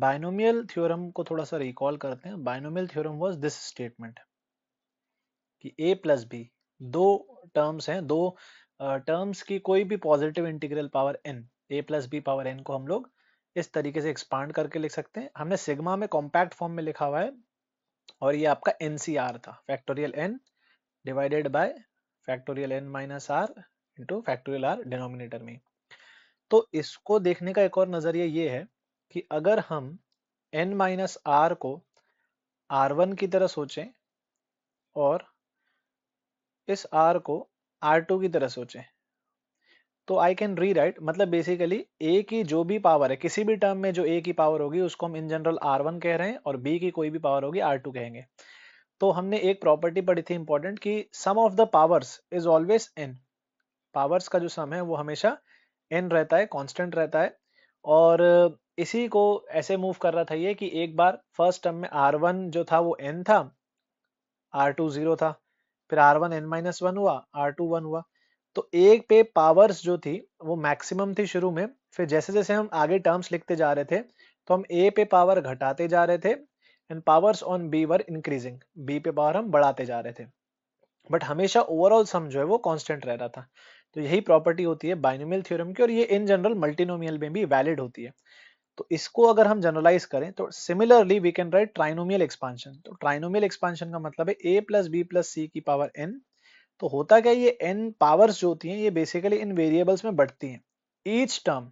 Binomial theorem को थोड़ा सा रिकॉल करते हैं। Binomial theorem was this statement कि a प्लस बी, दो टर्म्स हैं, दो टर्म्स की कोई भी positive integral power n, a plus b power n को हम लोग इस तरीके से एक्सपांड करके लिख सकते हैं। हमने सिग्मा में कॉम्पैक्ट फॉर्म में लिखा हुआ है और ये आपका NCR था, factorial n divided by factorial n minus r into factorial r denominator में। तो इसको देखने का एक और नजरिया ये है कि अगर हम n माइनस आर को R1 की तरह सोचें और इस R को R2 की तरह सोचें, तो आई कैन री राइट, मतलब बेसिकली a की जो भी पावर है, किसी भी टर्म में जो a की पावर होगी उसको हम इन जनरल R1 कह रहे हैं और b की कोई भी पावर होगी R2 कहेंगे। तो हमने एक प्रॉपर्टी पढ़ी थी इंपॉर्टेंट कि sum of the powers is always n, powers का जो सम है वो हमेशा n रहता है, कांस्टेंट रहता है। और इसी को ऐसे मूव कर रहा था ये कि एक बार फर्स्ट टर्म में R1 जो था वो n था, R2 0 था, फिर R1 n-1 हुआ, R2 1 हुआ। तो एक पे पावर्स जो थी वो मैक्सिमम थी शुरू में, फिर जैसे जैसे हम आगे टर्म्स लिखते जा रहे थे तो हम a पे पावर घटाते जा रहे थे and powers on b were increasing, b पे पावर हम बढ़ाते जा रहे थे, बट हमेशा ओवरऑल सम जो है वो कांस्टेंट रह रहा था। तो यही प्रॉपर्टी होती है बाइनोमियल थ्योरम की और ये इन जनरल मल्टीनोमियल में भी वैलिड होती है। तो इसको अगर हम जनरलाइज करें तो similarly we can write trinomial expansion. तो ट्राइनोमियल एक्सपांशन का मतलब है a plus B plus c की पावर n। तो होता क्या, ये n पावर्स जो होती हैं ये बेसिकली इन वेरिएबल्स में बढ़ती हैं। ईच टर्म,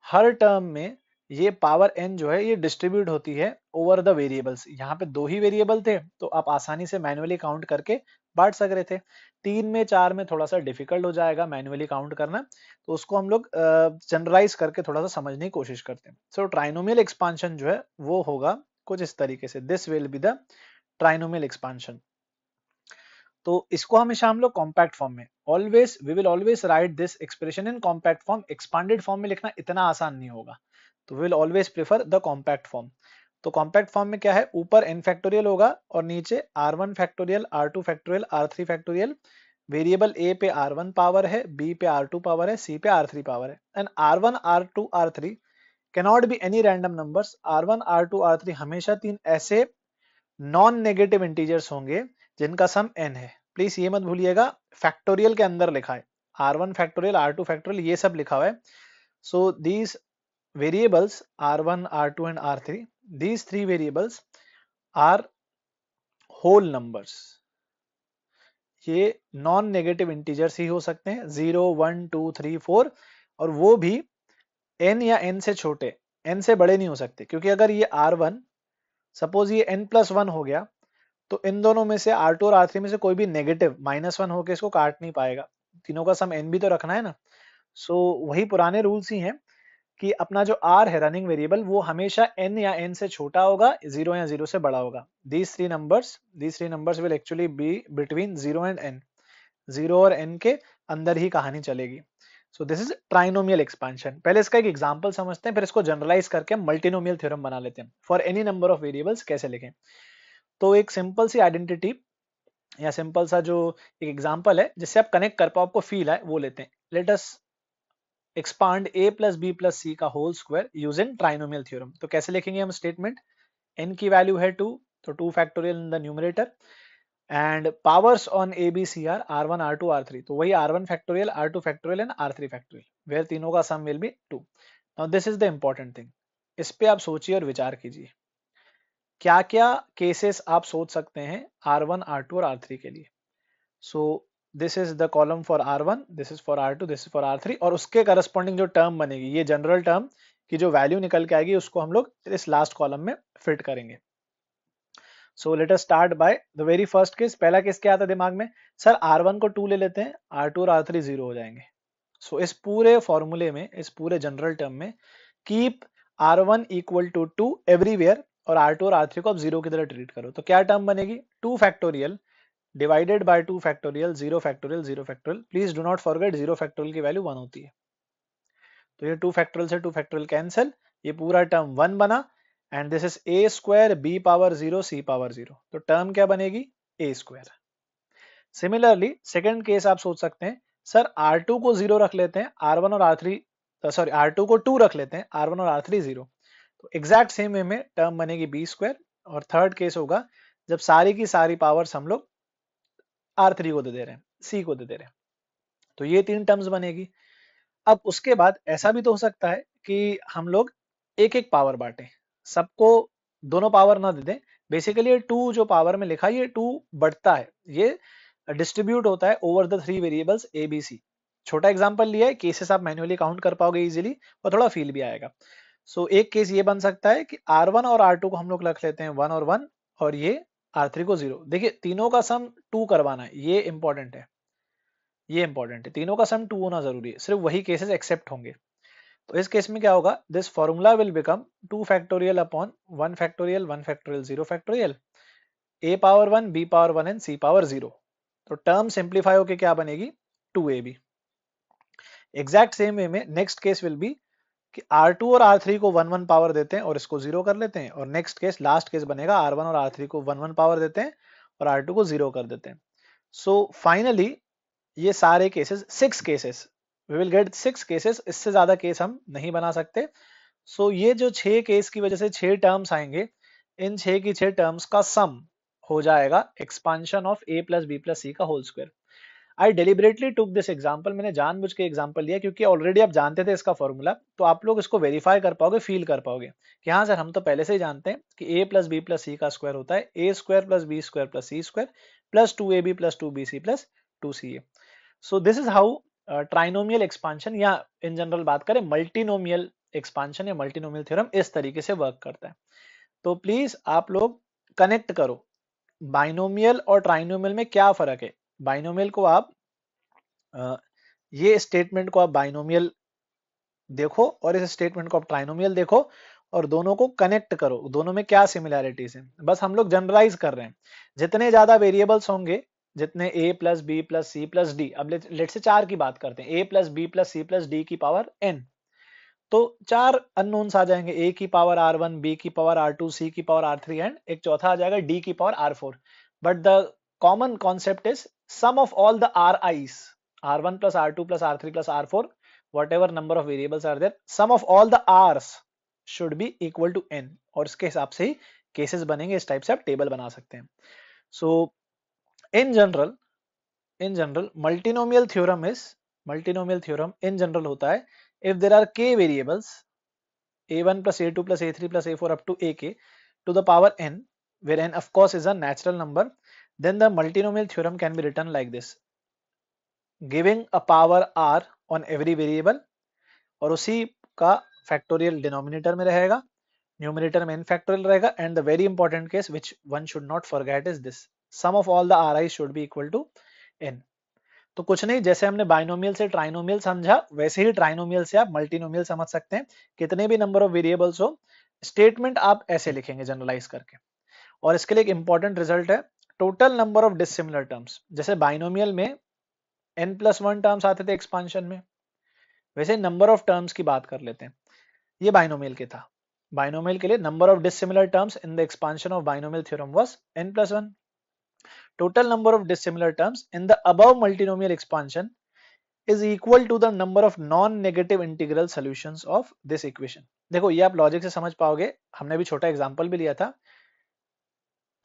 हर टर्म में ये पावर n जो है ये डिस्ट्रीब्यूट होती है ओवर द वेरिएबल्स। यहाँ पे दो ही वेरिएबल थे तो आप आसानी से मैन्युअली काउंट करके बांट सक रहे थे। 3 में 4 में थोड़ा सा डिफिकल्ट हो जाएगा मैन्युअली काउंट करना, तो उसको हम लोग जनरलाइज करके थोड़ा सा समझने की कोशिश करते हैं। सो ट्राइनोमियल एक्सपांशन जो है वो होगा कुछ इस तरीके से, this will be the trinomial expansion. तो इसको हमेशा हम लोग कॉम्पैक्ट फॉर्म में, always we will always write this expression in compact form. Expanded form में लिखना इतना आसान नहीं होगा, तो we will always prefer the compact form. तो कॉम्पैक्ट फॉर्म में क्या है, ऊपर n फैक्टोरियल होगा और नीचे R1 factorial, R2 factorial, R3 factorial. Variable a पे R1 पावर है, b पे R2 पावर है, c पे R3 पावर है and R1 R2 R3 cannot be any random numbers. R1 R2 R3 हमेशा तीन ऐसे नॉन नेगेटिव इंटीजर्स होंगे जिनका सम n है। प्लीज ये मत भूलिएगा फैक्टोरियल के अंदर लिखा है, R1 फैक्टोरियल, R2 फैक्टोरियल, ये सब लिखा हुआ है। So these variables R1 R2 and R3, these three variables are whole numbers। ये नॉन नेगेटिव इंटीजर्स ही हो सकते हैं, 0 1 2 3 4, और वो भी n या n से छोटे, n से बड़े नहीं हो सकते, क्योंकि अगर ये R1 सपोज ये n+1 हो गया तो इन दोनों में से R2 और R3 में से कोई भी नेगेटिव -1 होकर इसको काट नहीं पाएगा, तीनों का सम n भी तो रखना है ना। सो वही पुराने रूल्स ही हैं कि अपना जो r है रनिंग वेरिएबल वो हमेशा n या n से छोटा होगा, 0 या 0 से बड़ा होगा। these three numbers will actually be between 0 and n, 0 और n के अंदर ही कहानी चलेगी। सो दिस इज ट्राइनोमियल एक्सपांशन। पहले इसका एक एग्जांपल समझते हैं, फिर इसको जनरलाइज करके हम मल्टीनोमियल थ्योरम बना लेते हैं। For any number of variables कैसे लिखें, तो एक सिंपल सी आइडेंटिटी या सिंपल सा जो एक एग्जांपल है जिससे आप कनेक्ट कर पाओ, आपको फील है, वो लेते हैं। Let us expand a plus B plus सी का whole square using trinomial theorem. तो कैसे लिखेंगे हम स्टेटमेंट, n की वैल्यू है 2, तो 2 factorial in the numerator and powers on a b c r r1 r2 r3, तो वही r1 factorial, r2 factorial and r3 factorial, where तीनों का sum will be 2। Now this is the important thing, इस पे आप सोचिए और विचार कीजिए क्या क्या केसेस आप सोच सकते हैं R1 R2 और R3 के लिए। सो this is the column for R1, this is for R2, this is for R3, और उसके करस्पॉन्डिंग जो टर्म बनेगी, ये जनरल टर्म की जो वैल्यू निकल के आएगी उसको हम लोग इस लास्ट कॉलम में फिट करेंगे। So let us start by the very first case. पहला केस क्या आता है दिमाग में, सर R1 को 2 ले लेते हैं, R2 और R3 0 हो जाएंगे। सो इस पूरे फॉर्मूले में, इस पूरे जनरल टर्म में keep R1 equal to 2 everywhere और R2 और R3 को आप 0 की तरह ट्रीट करो। तो क्या टर्म बनेगी, 2 factorial divided by 2 factorial 0 factorial 0 factorial. Please do not forget 0 factorial की वैल्यू 1 होती है। तो ये 2 फैक्टोरियल से 2 फैक्टोरियल कैंसिल, ये पूरा टर्म 1 बना and this is a square b power 0 c power 0। तो टर्म क्या बनेगी, a square. Similarly second case आप सोच सकते हैं, सर R2 को 0 रख लेते हैं, R1 और R3 सॉरी R2 को 2 रख लेते हैं, R1 और R3 0। तो एग्जैक्ट सेम वे में टर्म बनेगी बी स्क्वायर, और थर्ड केस होगा जब सारी की सारी पावर्स हम लोग R3 को दे दे रहे हैं, C को दे दे रहे हैं, तो ये 3 टर्म्स बनेगी। अब उसके बाद ऐसा भी तो हो सकता है कि हम लोग एक एक पावर बांटे, सबको दोनों पावर ना दे दें। बेसिकली ये 2 जो पावर में लिखा है ये 2 बढ़ता है, ये डिस्ट्रीब्यूट होता है over the 3 variables a b c. छोटा एग्जांपल लिया है, केसेस आप मैन्युअली काउंट कर पाओगे इजीली और थोड़ा फील भी आएगा। सो एक केस ये बन सकता है कि R1 और R2 को हम लोग रख लेते हैं 1 और 1, और ये R3 को 0। देखिए तीनों का सम 2 करवाना है, ये इंपॉर्टेंट है, ये इंपॉर्टेंट है, तीनों का सम 2 होना जरूरी है, सिर्फ वही केसेस एक्सेप्ट होंगे। तो इस केस में क्या होगा, this formula will become 2 factorial upon 1 factorial 1 factorial 0 factorial a power 1 b power 1 and c power 0। तो टर्म सिंप्लीफाई होके क्या बनेगी 2ab। एग्जैक्ट सेम वे में नेक्स्ट केस विल बी कि R2 और R3 को 1 1 पावर देते हैं और इसको 0 कर लेते हैं, और नेक्स्ट केस लास्ट केस बनेगा R1 और R3 को 1 1 पावर देते हैं और R2 को 0 कर देते हैं। सो फाइनली ये सारे cases 6 cases, we will get 6 cases, इससे ज्यादा केस हम नहीं बना सकते। सो ये जो 6 केस की वजह से 6 टर्म्स आएंगे, इन 6 की 6 टर्म्स का सम हो जाएगा expansion of a plus B plus सी का whole square. I deliberately took this example, मैंने जानबूझ के एग्जांपल लिया क्योंकि ऑलरेडी आप जानते थे इसका फॉर्मूला, तो आप लोग इसको वेरीफाई कर पाओगे, फील कर पाओगे कि हाँ सर हम तो पहले से ही जानते हैं कि a प्लस बी प्लस सी का स्क्वायर होता है a square plus b square plus c square plus 2ab plus 2bc plus 2ca। So this is how trinomial expansion, या इन जनरल बात करें मल्टीनोमियल एक्सपांशन या मल्टीनोमियल थ्योरम इस तरीके से वर्क करता है। तो प्लीज आप लोग कनेक्ट करो बाइनोमियल और ट्राइनोमियल में क्या फर्क है। बाइनोमियल को आप ये स्टेटमेंट को आप बाइनोमियल देखो और इस स्टेटमेंट को आप ट्राइनोमियल देखो और दोनों को कनेक्ट करो, दोनों में क्या सिमिलैरिटीज हैं। बस हम लोग जनरलाइज कर रहे हैं, जितने ज्यादा वेरिएबल्स होंगे, जितने a plus B plus c plus d, अब लेट से 4 की बात करते हैं, a plus B plus c plus d की पावर n, तो 4 अननोन्स आ जाएंगे, a की पावर r1, b की पावर r2, c की पावर r3 एंड एक चौथा आ जाएगा d की power r4। But the common concept is sum of all the ri's, r1 plus r2 plus r3 plus r4, whatever number of variables are there, sum of all the r's should be equal to n, और इसके हिसाब से ही cases बनेंगे, इस type से आप table बना सकते हैं। So in general multinomial theorem in general होता है if there are k variables a1 plus a2 plus a3 plus a4 up to ak to the power n, where n of course is a natural number, then the multinomial theorem can be written like this, giving a power r on every variable, और उसी का factorial denominator में रहेगा, numerator में n factorial रहेगा, and the very important case which one should not forget is this, sum of all the ri should be equal to n। तो कुछ नहीं, जैसे हमने बाइनोमियल से ट्राइनोमियल समझा वैसे ही ट्राइनोमियल से आप मल्टीनोमियल समझ सकते हैं। कितने भी नंबर ऑफ वेरिएबल्स हो, स्टेटमेंट आप ऐसे लिखेंगे जनरलाइज करके। और इसके लिए एक इंपॉर्टेंट रिजल्ट है total number of dissimilar terms. जैसे बाइनोमियल में n+1 टर्म्स आते थे एक्सपांशन में, वैसे नंबर ऑफ टर्म्स की बात कर लेते हैं। ये बाइनोमियल के था, बाइनोमियल के लिए number of dissimilar terms in the expansion of binomial theorem was n+1। Total number of dissimilar terms in the above multinomial expansion is equal to the number of non-negative integral solutions of this equation। देखो ये आप logic से समझ पाओगे, हमने भी छोटा example भी लिया था।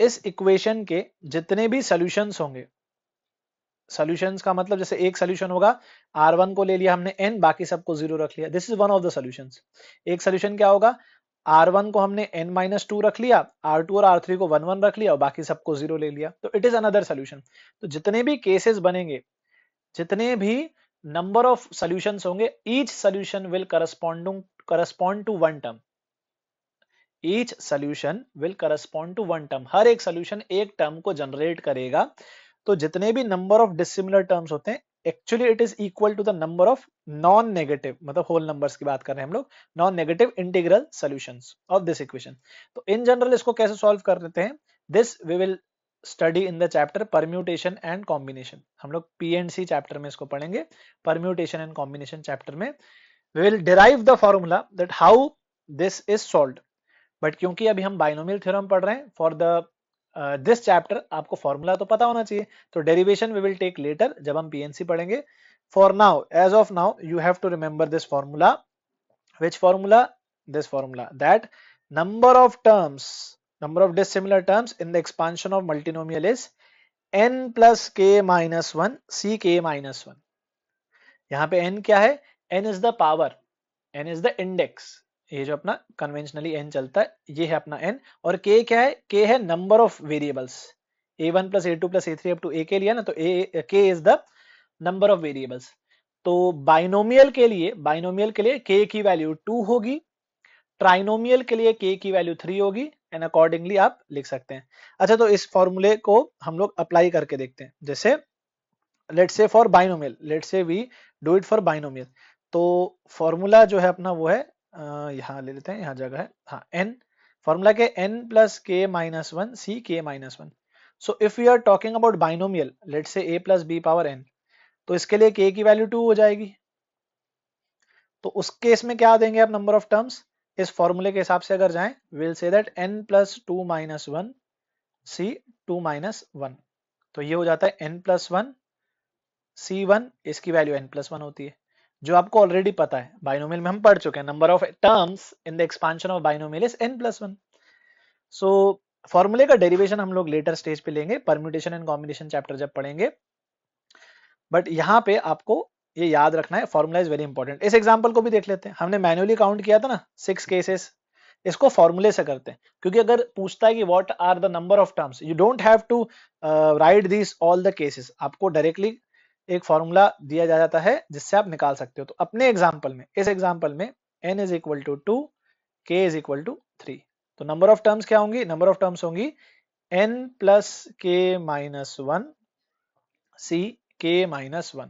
इस इक्वेशन के जितने भी सॉल्यूशंस होंगे, सॉल्यूशंस का मतलब जैसे एक सॉल्यूशन होगा, R1 को ले लिया हमने n, बाकी सबको 0 रख लिया, this is one of the solutions. एक सॉल्यूशन क्या होगा, R1 को हमने n-2 रख लिया, R2 और R3 को 1 1 रख लिया और बाकी सबको 0 ले लिया, तो इट इज अनदर सॉल्यूशन। तो जितने भी केसेस बनेंगे, जितने भी नंबर ऑफ सॉल्यूशंस होंगे, each solution will correspond to one term, each solution will correspond to one term, हर एक सॉल्यूशन एक टर्म को जनरेट करेगा। तो जितने भी नंबर ऑफ डिसिमिलर टर्म्स होते हैं, actually it is equal to the number of non negative, मतलब होल नंबर्स की बात कर रहे हैं हम लोग, non negative integral solutions of this equation. तो इन जनरल इसको कैसे सॉल्व कर लेते हैं, this we will study in the chapter permutation and combination. हम लोग P&C चैप्टर में इसको पढ़ेंगे, परम्यूटेशन एंड कॉम्बिनेशन चैप्टर में we will derive the formula that how this is solved. But क्योंकि अभी हम बाइनोमियल थ्योरम पढ़ रहे हैं, फॉर द दिस चैप्टर आपको फॉर्मूला तो पता होना चाहिए, तो derivation we will take later जब हम PNC पढ़ेंगे। For now, as of now, you have to remember this formula. Which formula? This formula, that number of terms, number of dissimilar terms in the expansion of multinomial is n plus k minus 1 c k minus 1. यहाँ पे n क्या है, n is the power, n is the index, ये जो अपना conventionally n चलता है ये है अपना n, और k क्या है, k है number of variables, a1 plus a2 plus a3 up to a के लिया ना, तो k is the number of variables. तो बाइनोमियल के लिए k की वैल्यू 2 होगी, ट्राइनोमियल के लिए k की वैल्यू 3 होगी, एंड अकॉर्डिंगली आप लिख सकते हैं। अच्छा, तो इस फॉर्मूले को हम लोग अप्लाई करके देखते हैं। जैसे let's say for binomial, let's say we do it for binomial, तो फॉर्मूला जो है अपना वो है, यहाँ ले लेते हैं, यहाँ जगह है, हाँ n, फॉर्मूला के n plus k minus 1 c k minus 1। So if we are talking about binomial, let's say a plus b power n, तो इसके लिए k की वैल्यू 2 हो जाएगी। तो उस केस में क्या देंगे आप नंबर ऑफ टर्म्स, इस फॉर्मूले के हिसाब से अगर जाएं, will say that n plus 2 minus 1 c 2 minus 1, तो ये हो जाता है n प्लस 1 c1, इसकी वैल्यू n प्लस 1 होती है, जो आपको ऑलरेडी पता है, बाइनोमियल में हम पढ़ चुके हैं, number of terms in the expansion of binomial is n plus 1। सो फॉर्मूले का डेरिवेशन हम लोग लेटर स्टेज पे लेंगे, परम्यूटेशन एंड कॉम्बिनेशन चैप्टर जब पढ़ेंगे, बट यहाँ पे आपको ये याद रखना है, फॉर्मूला इज वेरी इंपॉर्टेंट। इस एग्जांपल को भी देख लेते हैं, हमने मैन्युअली काउंट किया था ना 6 केसेस, इसको फॉर्मूले से करते हैं, क्योंकि अगर पूछता है कि what are the number of terms, you don't have to write this all the cases, आपको डायरेक्टली एक फॉर्मूला दिया जाता है जिससे आप निकाल सकते हो। तो अपने एग्जाम्पल में, इस एग्जाम्पल में n is equal to 2, k is equal to 3, तो नंबर ऑफ टर्म्स क्या होंगी, नंबर ऑफ टर्म्स होंगी n plus k minus 1 c k minus 1,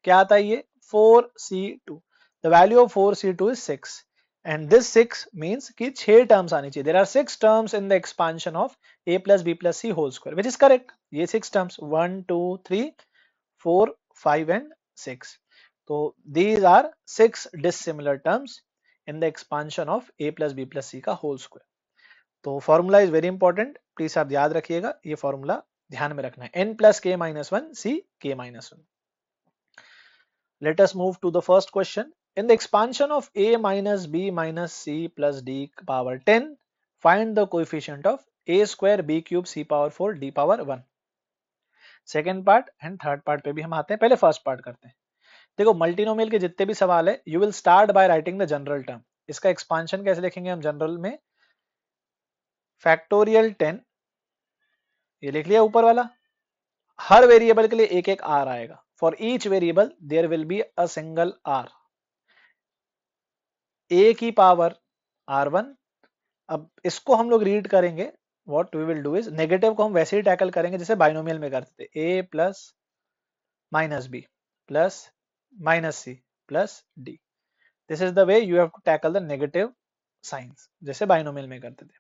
क्या आता है ये 4c2, the value of 4c2 is 6, and this 6 means कि 6 टर्म्स आनी चाहिए, there are 6 terms in the expansion of a plus b plus c whole square, which is correct, ये 6 terms 1 2 3 4 5 and 6, तो these are 6 dissimilar terms in the expansion of a plus b plus c का whole square। तो formula is very important, please आप याद रखिएगा, ये formula ध्यान में रखना है, n plus k minus 1 c k minus 1। Let us move to the first question. In the expansion of a minus b minus c plus d power 10, find the coefficient of a square b cube c power 4 d power 1। Second part and third part पे भी हम आते हैं, पहले first part करते हैं। देखो multinomial के जितने भी सवाल है, you will start by writing the general term. इसका एक्सपांशन कैसे लिखेंगे हम जनरल में, फैक्टोरियल 10, ये लिख लिया ऊपर वाला, हर वेरिएबल के लिए एक एक आर आएगा, for each variable there will be a single r, a की पावर r1। अब इसको हम लोग रीड करेंगे, what we will do is, negative को हम वैसे ही टैकल करेंगे जैसे बाइनोमियल में करते थे, a plus minus b plus minus c plus d, this is the way you have to tackle the negative signs, जैसे बाइनोमियल में करते थे।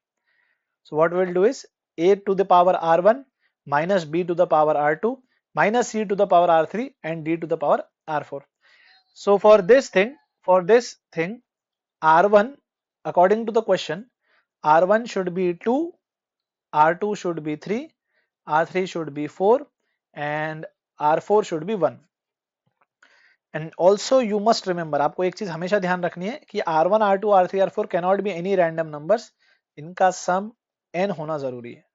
So what will do is a to the power r1 minus b to the power r2 minus c to the power r3 and d to the power r4। So for this thing R1, according to the question, R1 should be 2, R2 should be 3, R3 should be 4, and R4 should be 1. And also you must remember, आपको एक चीज हमेशा ध्यान रखनी है कि R1, R2, R3, R4 cannot be any random numbers, इनका सम n होना जरूरी है,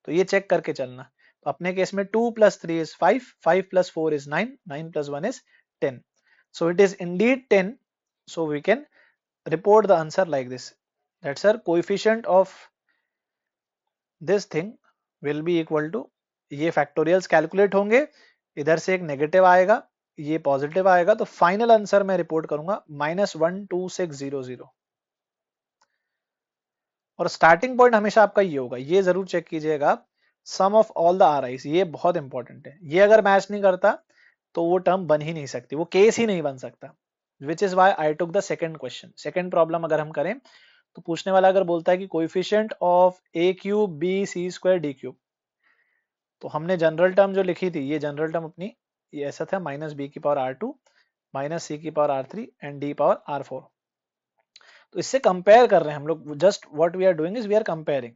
तो ये चेक करके चलना। तो अपने केस में 2 plus 3 is 5, 5 plus 4 is 9, 9 plus 1 is 10. So it is indeed 10. So we can report the answer like this, that sir coefficient of this thing will be equal to, ये फैक्टोरियल्स कैलकुलेट होंगे, इधर से एक negative आएगा, ये positive आएगा, तो final answer मैं रिपोर्ट करूंगा -12600। और स्टार्टिंग पॉइंट हमेशा आपका ये होगा, ये जरूर चेक कीजिएगा, sum of all the R I's, ये बहुत इंपॉर्टेंट है, ये अगर मैच नहीं करता तो वो टर्म बन ही नहीं सकती, वो केस ही नहीं बन सकता, which is why I took the second question. Second problem अगर हम करें तो पूछने वाला अगर बोलता है कि coefficient of a cube b c square d cube, तो हमने जनरल टर्म जो लिखी थी, ये जनरल टर्म अपनी ये ऐसा था, माइनस बी की पावर r2 माइनस सी की power r3 and d power r4। तो इससे कंपेयर कर रहे हैं हम लोग, just what we are doing is we are comparing.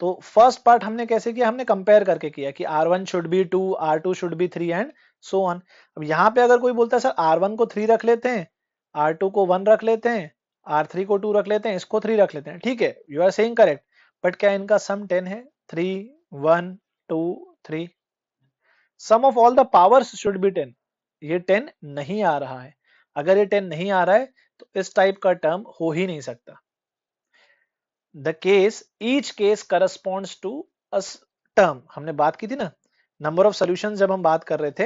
तो फर्स्ट पार्ट हमने कैसे किया, हमने कंपेयर करके किया कि r1 should be 2, r2 should be 3 and so on. अब यहाँ पे अगर कोई बोलता है सर r1 को 3 रख लेते हैं, r2 को 1 रख लेते हैं R3 को 2 रख लेते हैं, इसको 3 रख लेते हैं, ठीक है, you are saying correct, but क्या इनका सम 10 है? 3 1 2 3, sum of all the powers should be 10, ये 10 नहीं आ रहा है। अगर ये 10 नहीं आ रहा है तो इस टाइप का टर्म हो ही नहीं सकता। The case, each case corresponds to a term, हमने बात की थी ना नंबर ऑफ सॉल्यूशंस, जब हम बात कर रहे थे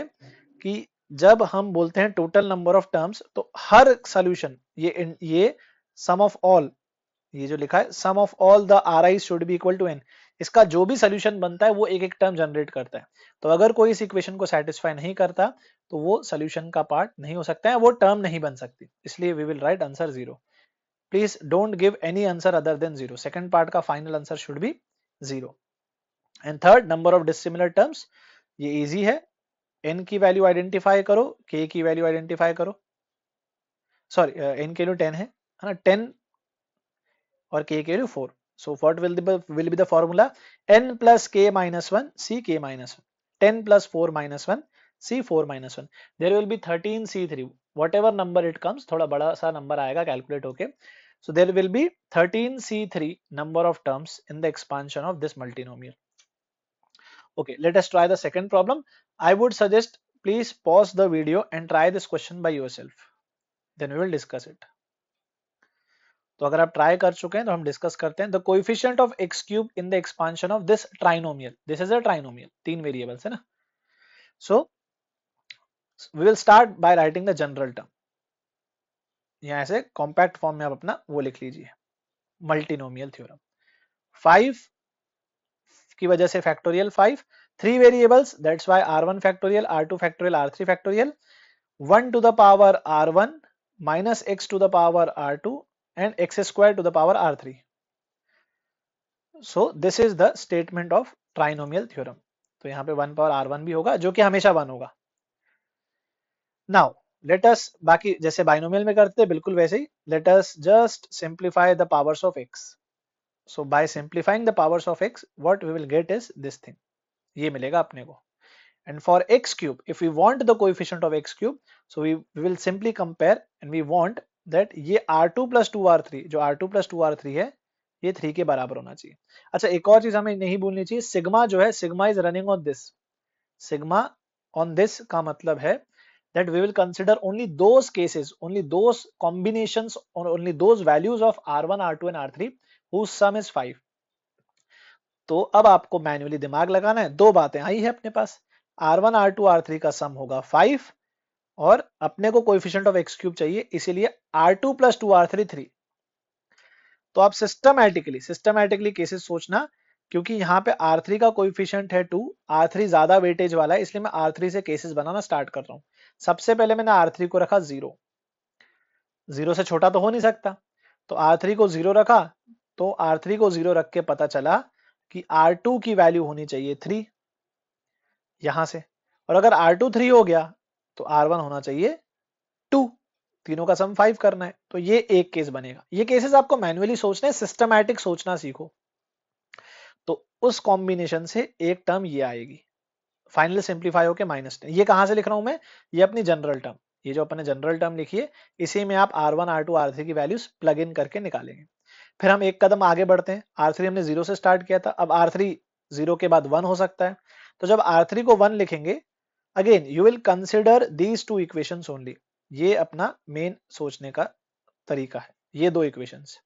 कि जब हम बोलते हैं टोटल नंबर ऑफ टर्म्स, तो हर सॉल्यूशन, ये सम ऑफ ऑल, ये जो लिखा है sum of all the R I should be equal to N, इसका जो भी सोल्यूशन बनता है वो एक एक टर्म जनरेट करता है। तो अगर कोई इस इक्वेशन को सेटिस्फाई नहीं करता तो वो सोल्यूशन का पार्ट नहीं हो सकता है, वो टर्म नहीं बन सकती, इसलिए we will write answer 0। Please don't give any answer other than 0, second part का final answer should be 0। And third, number of dissimilar terms, ये इजी है, n की वैल्यू आइडेंटिफाई करो, k की वैल्यू आइडेंटिफाई करो, सॉरी n की value 10 है ना, 10 और k की value 4, so what will be the formula? n plus k minus 1 c k minus 1, 10 plus 4 minus 1 c 4 minus 1, there will be 13 c3, whatever number it comes, थोड़ा बड़ा सा number आएगा calculate होके, so there will be 13 c3 number of terms in the expansion of this multinomial. Okay, let us try the second problem. I would suggest please pause the video and try this question by yourself, then we will discuss it. तो अगर आप try कर चुके हैं तो हम discuss करते हैं। The coefficient of x cube in the expansion of this trinomial, this is a trinomial, 3 variables है ना। So we will start by writing the general term, यहां से कॉम्पैक्ट फॉर्म में आप अपना वो लिख लीजिए, मल्टीनोमियल थ्योरम। 5 की वजह से factorial 5, 3 variables that's why r1 factorial, r2 factorial, r3 factorial, 1 to the power r1 minus x to the power r2 and x square to the power r3. So this is the statement of trinomial theorem. तो यहाँ पे 1 power r1 भी होगा जो कि हमेशा 1 होगा। Now let us, बाकी जैसे बाइनोमियल में करते हैं बिल्कुल वैसे ही, let us just simplify the powers of x. So by simplifying the powers of x, what we will get is this thing, ये मिलेगा अपने को। And for x cube, if we want the coefficient of x cube, so we will simply compare and we want that ये r2 plus 2r3, जो r2 plus 2r3 है ये 3 के बराबर होना चाहिए। अच्छा एक और चीज हमें नहीं भूलनी चाहिए, सिग्मा जो है, sigma is running on this, sigma on this का मतलब है that we will consider only those cases, only those combinations or only those values of r1 r2 and r3 whose sum is 5। तो अब आपको manually दिमाग लगाना है, दो बातें आई है अपने पास, r1 r2 r3 का सम होगा 5 और अपने को कोएफिशिएंट ऑफ x क्यूब चाहिए, इसीलिए r2 plus 2r3 3। तो आप सिस्टमैटिकली केसेस सोचना, क्योंकि यहाँ पे r3 का कोएफिशिएंट है 2, r3 ज्यादा वेटेज वाला है, इसलिए मैं r3 से केसेस बनाना स्टार्ट कर रहा हूँ। सबसे पहले मैंने r3 को रखा 0, 0 से छोटा तो हो नहीं सकता, तो r3 को 0 रखा, तो r3 को 0 रख के पता चला कि r2 की वैल्यू होनी चाहिए 3 यहां से, और अगर r2 3 हो गया तो r1 होना चाहिए 2, तीनों का सम 5 करना है, तो ये एक केस बनेगा। ये केसेस आपको मैन्युअली सोचना है, सिस्टमैटिक सोचना सीखो, तो उस कॉम्बिनेशन से एक टर्म ये आएगी, फाइनल सिंप्लीफाई होके -10। ये कहां से लिख रहा हूं मैं, ये अपनी जनरल टर्म, ये जो अपने जनरल टर्म लिखी है इसी में आप r1 r2 r3 की वैल्यूज प्लग इन करके निकालेंगे। फिर हम एक कदम आगे बढ़ते हैं, r3 हमने 0 से स्टार्ट किया था, अब r3 0 के बाद 1 हो सकता है, तो जब r3 को 1 लिखेंगे, again you will consider these two equations only, ये अपना मेन सोचने का तरीका है, ये दो इक्वेशंस।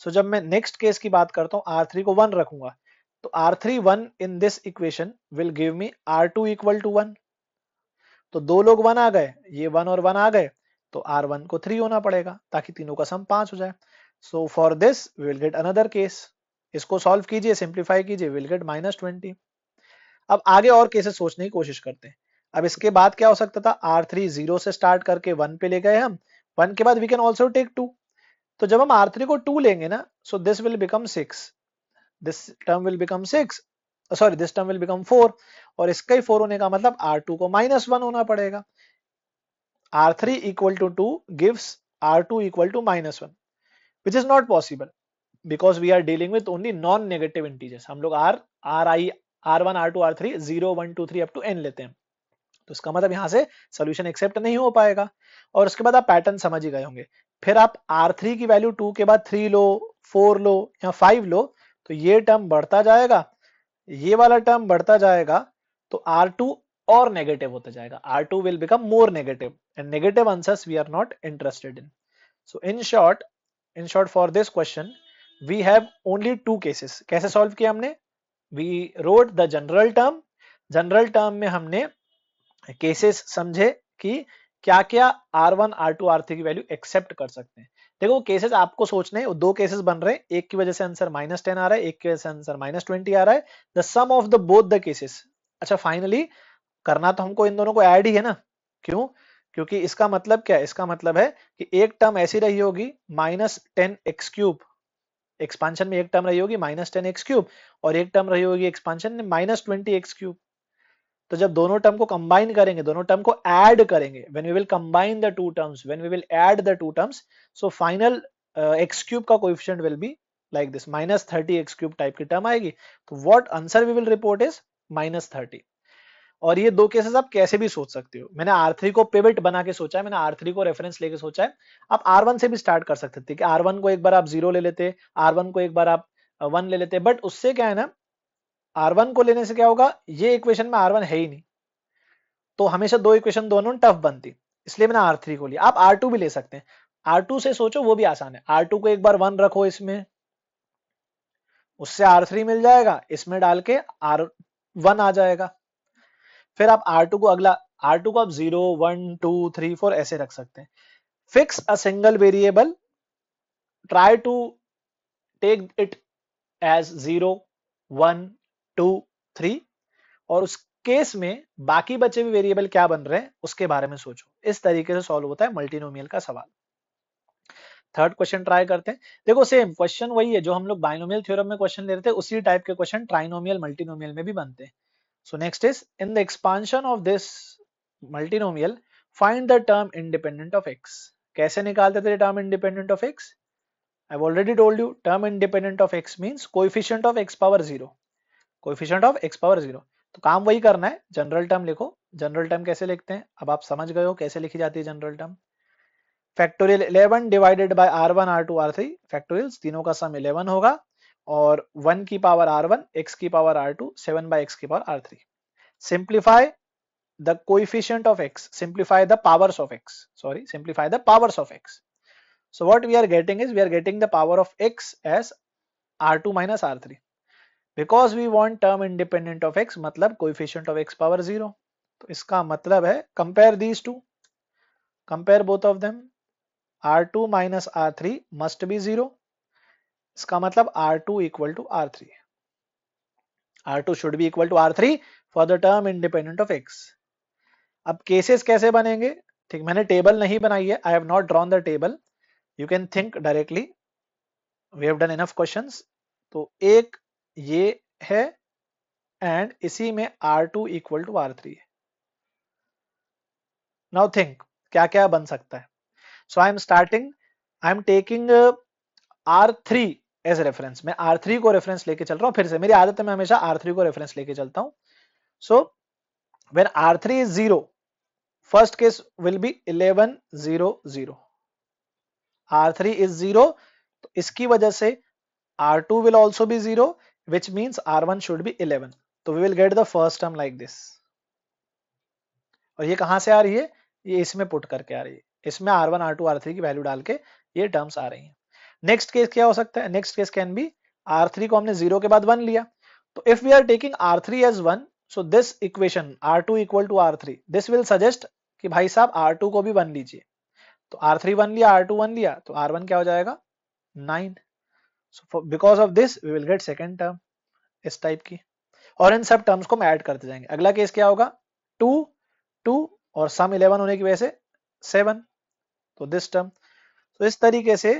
सो जब मैं नेक्स्ट केस की बात करता हूं, r3 को 1 रखूंगा, तो r3 1 in this equation will give me r2 equal to 1, तो दो लोग 1 आ गए, ये 1 और 1 आ गए, तो r1 को 3 होना पड़ेगा ताकि तीनों का सम 5 हो जाए। So for this we will get another case, इसको सॉल्व कीजिए, सिंप्लीफाई कीजिए, विल गेट -20। अब आगे और केसेस सोचने की कोशिश करते हैं। अब इसके बाद क्या हो सकता था, r3 0 से स्टार्ट करके 1 पे ले गए हम, 1 के बाद वी कैन ऑल्सो टेक 2, तो जब हम r3 को 2 लेंगे ना, so this will become 6, this term will become 6, sorry this term will become 4, और इसका ही 4 होने का मतलब r2 को -1 होना पड़ेगा। r3 equal to 2 gives r2 equal to -1, which is not possible because we are dealing with only non-negative integers। हम लोग r1 r2 r3 0 1 2 3 up to n लेते हैं, तो इसका मतलब यहाँ से सोल्यूशन एक्सेप्ट नहीं हो पाएगा। और उसके बाद आप पैटर्न समझ ही गए होंगे, फिर आप R3 की वैल्यू 2 के बाद 3 लो, 4 लो या 5 लो, तो ये टर्म बढ़ता जाएगा, ये वाला टर्म बढ़ता जाएगा, तो R2 और नेगेटिव होता जाएगा, R2 will become more negative and negative answers we are not interested in. So in short for this question we have only two cases. कैसे सॉल्व किया हमने? We wrote the general term में हमने cases समझे कि क्या क्या R1 R2 R3 की वैल्यू एक्सेप्ट कर सकते हैं। देखो केसेस आपको सोचने हैं, दो केसेस बन रहे हैं, एक की वजह से आंसर -10 आ रहा है, एक की वजह से आंसर -20 आ रहा है, the sum of the both the cases. अच्छा फाइनली करना तो हमको इन दोनों को ऐड ही है ना, क्यों? क्योंकि इसका मतलब क्या है? इसका मतलब है कि एक टर्म ऐसी रही होगी -10x³ एक्सपांशन में, एक टर्म रही होगी -10x³ और एक टर्म रही होगी एक्सपांशन में -20x³। तो जब दोनों टर्म को कंबाइन करेंगे, दोनों टर्म को ऐड करेंगे, when we will combine the two terms, when we will add the two terms, so final x³ का coefficient will be like this, -30x³ type की टर्म आएगी। तो what answer we will report is -30। और ये दो cases आप कैसे भी सोच सकते हो। मैंने R3 को पिवट बना के सोचा है, मैंने R3 को रेफरेंस लेके सोचा है। आप R1 से भी स्टार्ट कर सकते थे कि R1 को एक बार आप 0 ले लेते, R1 को एक बार आप 1 ले लेते, बट उससे क्या है ना, R1 को लेने से क्या होगा, ये इक्वेशन में R1 है ही नहीं, तो हमेशा दो इक्वेशन दोनों टफ बनती, इसलिए मैंने R3 को लिया। आप R2 भी ले सकते हैं, R2 से सोचो वो भी आसान है। R2 को एक बार 1 रखो इसमें, उससे R3 मिल जाएगा, इसमें डाल के R1 आ जाएगा। फिर आप R2 को अगला, R2 को आप 0 1 2 3 4 ऐसे रख सकते हैं। Fix a single variable, try to take it as 0 1 2 3, और उस केस में बाकी बचे हुए वेरिएबल क्या बन रहे हैं उसके बारे में सोचो। इस तरीके से सॉल्व होता है मल्टीनोमियल का सवाल। थर्ड क्वेश्चन ट्राई करते हैं। देखो सेम क्वेश्चन वही है जो हम लोग बाइनोमियल थ्योरम में क्वेश्चन ले रहे थे, उसी टाइप के क्वेश्चन ट्राइनोमियल मल्टीनोमियल में भी बनते हैं। So next is, in the expansion of this multinomial find the term independent of x। कैसे निकालते थे term independent of x? I've already told you term independent of x means coefficient of x power 0, coefficient of x power 0। तो काम वही करना है, general term लिखो। General term कैसे लिखते हैं अब आप समझ गए हो कैसे लिखी जाती है general term. Factorial 11 divided by R1 R2 R3, factorials तीनों का सम 11 होगा, और 1 की पावर R1 x की पावर R2 7 by x की power R3। Simplify the coefficient of x, simplify the powers of x, sorry, simplify the powers of x. So what we are getting is, we are getting the power of x as R2 minus R3, because we want term independent of x, मतलब coefficient of x power 0। तो इसका मतलब है compare these two, compare both of them, R2 minus R3 must be 0, इसका मतलब R2 equal to R3, R2 should be equal to R3 for the term independent of x। अब cases कैसे बनेंगे, ठीक, मैंने टेबल नहीं बनाई है, I have not drawn the table, you can think directly, we have done enough questions. तो एक ये है, एंड इसी में R2 इक्वल टू R3 है। नाउ थिंक क्या क्या बन सकता है। So I am starting, I am taking R3 as reference, मैं R3 को रेफरेंस लेके चल रहा हूं। फिर से मेरी आदत है मैं हमेशा R3 को रेफरेंस लेके चलता हूं। So when R3 is 0, first case will be 11 0 0, R3 is 0, तो इसकी वजह से R2 will also be 0, which means R1 should be 11। तो we will get the first term like this। और ये कहां से आ रही है, ये इसमें पुट करके आ रही है, इसमें R1 R2 R3 की वैल्यू डाल के ये टर्म्स आ रही हैं। नेक्स्ट केस क्या हो सकता है, next case can be, R3 को हमने 0 के बाद 1 लिया, तो if we are taking R3 as 1, so this equation R2 equal to R3, this will suggest कि भाई साहब R2 को भी 1 लीजिए। तो R3 1 लिया, R2 1 लिया, तो R1 क्या हो जाएगा 9। So because of this we will get second term इस टाइप की, और इन सब टर्म्स को हम ऐड करते जाएंगे। अगला केस क्या होगा, 2 2 और सम 11 होने की वजह से 7, तो दिस टर्म। तो इस तरीके से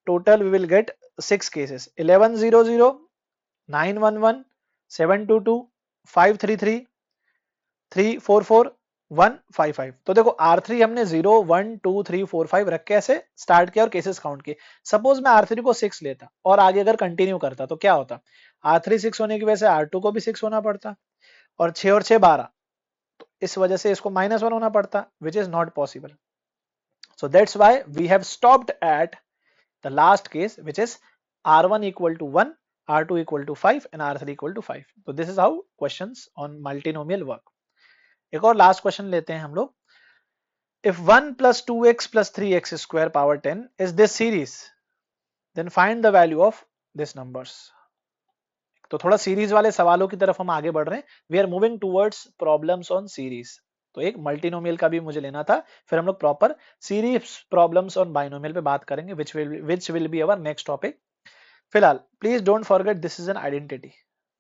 total we will get 6 cases, 11 0 0, 9 1 1, 7 2 2, 5 3 3, 3 4 4, 1 5 5। तो देखो R3 हमने 0 1 2 3 4 5 रख के ऐसे स्टार्ट किया और केसेस काउंट किए। सपोज मैं R3 को 6 लेता और आगे अगर कंटिन्यू करता तो क्या होता, R3 6 होने की वजह से R2 को भी 6 होना पड़ता, और 6 और 6 12, तो इस वजह से इसको -1 होना पड़ता, which is not possible. So that's why we have stopped at the last case, which is R1 equal to 1, R2 equal to 5 and R3 equal to 5. So this is how questions on multinomial work. एक और last question लेते हैं हम लोग. If 1 plus 2x plus 3x square power 10 is this series, then find the value of this numbers. तो थोड़ा series वाले सवालों की तरफ हम आगे बढ़ रहे हैं. We are moving towards problems on series. तो एक मल्टीनोमियल का भी मुझे लेना था, फिर हम लोग proper series problems on binomial पे बात करेंगे, which will be our next topic. फिलहाल please don't forget this is an identity.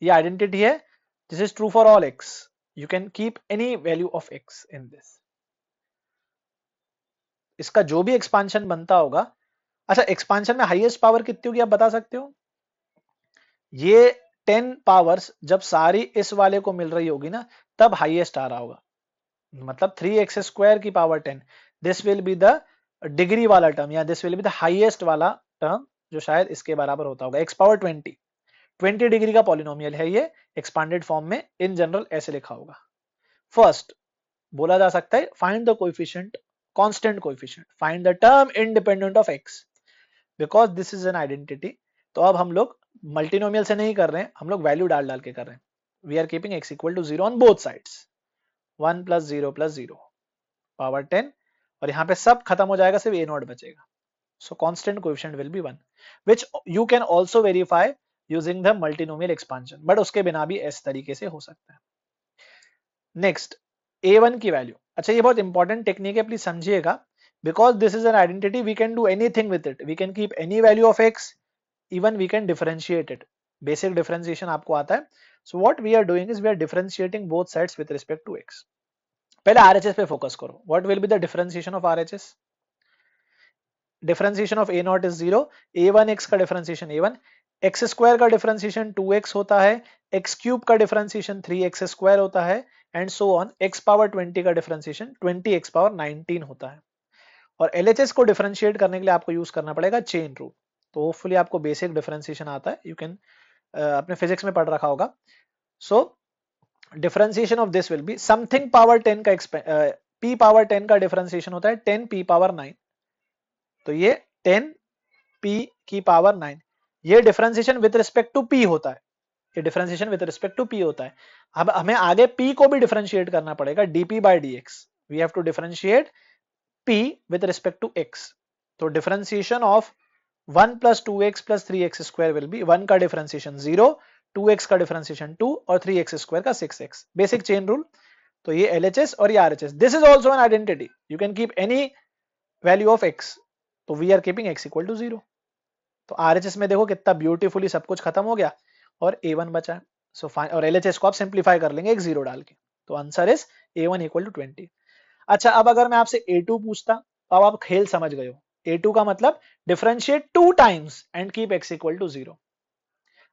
ये आइडेंटिटी है, this is true for all X. You can keep any value of X in this. इसका जो भी expansion बनता होगा. अच्छा, एक्सपांशन में हाईएस्ट पावर कितनी होगी आप बता सकते हो? ये 10 पावर्स जब सारी इस वाले को मिल रही होगी ना, तब हाईएस्ट आ रहा होगा. मतलब 3x स्क्वायर की power 10, this will be the degree वाला टर्म, या this will be the highest वाला टर्म, जो शायद इसके बराबर होता होगा. x पावर 20 डिग्री का पॉलिनोमियल है ये. एक्सपांडेड फॉर्म में इन जनरल ऐसे लिखा होगा. फर्स्ट बोला जा सकता है find the coefficient, constant coefficient, find the term independent of x, because this is an identity. तो अब हम लोग मल्टीनोमियल से नहीं कर रहे हैं, हम लोग वैल्यू डाल के कर रहे हैं. We are keeping x equal to 0 on both sides. 1 plus 0 power 10, और यहाँ पे सब खत्म हो जाएगा, सिर्फ a0 बचेगा. सो constant coefficient will B 1, which you can also verify using the multinomial expansion, but उसके बिना भी इस तरीके से हो सकता है. नेक्स्ट, a1 की वैल्यू. अच्छा, ये बहुत इंपॉर्टेंट टेक्निक है, प्लीज समझिएगा. Because this is an identity, we can do anything with it. We can keep any value of x, even we can differentiate it. Basic differentiation आपको आता है. So what we are doing is we are differentiating both sides with respect to x. पहले RHS पे focus करो. What will be the differentiation of RHS? Differentiation of a0 is 0, a1x का differentiation a1, x square का differentiation 2x होता है, x cube का differentiation 3x square होता है, and so on. x power 20 का डिफरेंशिएशन 20x पावर 19 होता है. और LHS को डिफरेंशिएट करने के लिए आपको यूज करना पड़ेगा चेन रूल. तो होपफुली आपको बेसिक डिफरेंशिएशन आता है, यू कैन अपने फिजिक्स में पढ़ रखा होगा. So differentiation of this will be something power 10 का p पावर 10 का डिफरेंशिएशन होता है 10p पावर 9. तो ये 10p की पावर 9, ये differentiation with respect to p होता है. ये differentiation with respect to p होता है. अब हमें आगे p को भी डिफरेंशिएट करना पड़ेगा, dp by dx. We have to differentiate p with respect to x. तो differentiation of 1 plus 2x plus 3x square will be 1 का डिफरेंशिएशन 0, 2x का डिफरेंशिएशन 2 और 3x square का 6x. Basic chain rule. तो ये LHS और ये RHS. This is also an identity. You can keep any value of x. तो we are keeping x equal to 0. तो RHS में देखो कितना ब्यूटीफुली सब कुछ खत्म हो गया और a1 बचा है. सो फाइन, और LHS को आप सिंप्लीफाई कर लेंगे एक 0 डाल के. तो answer is a1 equal to 20. अच्छा, अब अगर मैं आपसे a2 पूछता, अब आप खेल समझ गए हो. a2 का मतलब differentiate 2 times and keep x equal to 0.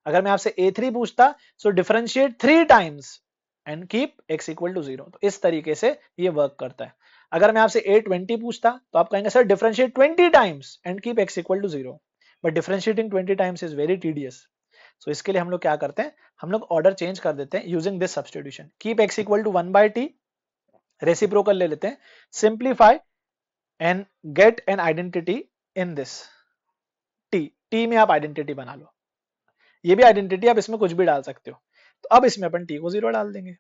अगर मैं आपसे a3 पूछता, so differentiate 3 times and keep x equal to 0. तो इस तरीके से ये वर्क करता है. अगर मैं आपसे a20 पूछता, तो आप कहेंगे sir differentiate 20 times and keep x equal to 0. But differentiating 20 times is very tedious. So इसके लिए हम लोग क्या करते हैं, हम लोग ऑर्डर चेंज कर देते हैं using this substitution. Keep x equal to 1/t, reciprocal ले लेते हैं, simplify and get an identity in this t में आप आइडेंटिटी बना लो. ये भी आइडेंटिटी, आप इसमें कुछ भी डाल सकते हो. तो अब इसमें अपन t को 0 डाल देंगे.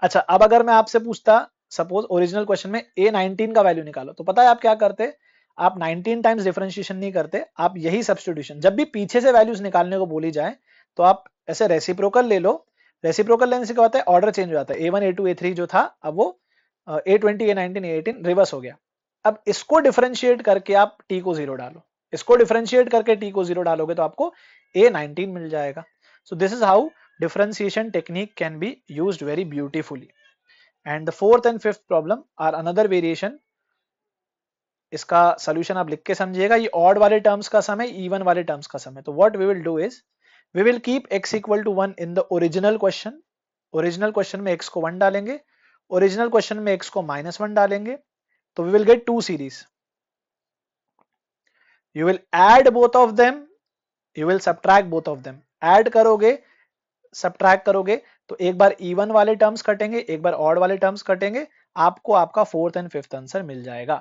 अच्छा, अब अगर मैं आपसे पूछता, सपोज ओरिजिनल क्वेश्चन में a19 का वैल्यू निकालो, तो पता है आप क्या करते, आप 19 टाइम्स डिफरेंशिएशन नहीं करते, आप यही सब्स्टिट्यूशन, जब भी पीछे से वैल्यूज निकालने को बोली जाए तो आप ऐसे रेसिप्रोकल ले लो. रेसिप्रोकल लेने से क्या होता है, ऑर्डर चेंज हो जाता है. a1 a2 a3 जो था, अब वो a20 a19 a18 रिवर्स हो गया. अब इसको डिफरेंशिएट करके आप t को 0 डालो, इसको डिफरेंशिएट करके t को 0 डालोगे तो आपको a19 मिल जाएगा. सो this is how differentiation technique can be used very beautifully. And the fourth and fifth problem are another variation. इसका solution आप लिख के समझिएगा. ये odd वाले terms का सम है, even वाले terms का सम है. तो what we will do is we will keep x equal to 1 in the original question. Original question में x को 1 डालेंगे, original question में x को -1 डालेंगे. तो we will get two series. You will add both of them, you will subtract both of them. Add करोगे, subtract करोगे, तो एक बार इवन वाले टर्म्स कटेंगे, एक बार ऑड वाले टर्म्स कटेंगे, आपको आपका फोर्थ एंड फिफ्थ आंसर मिल जाएगा.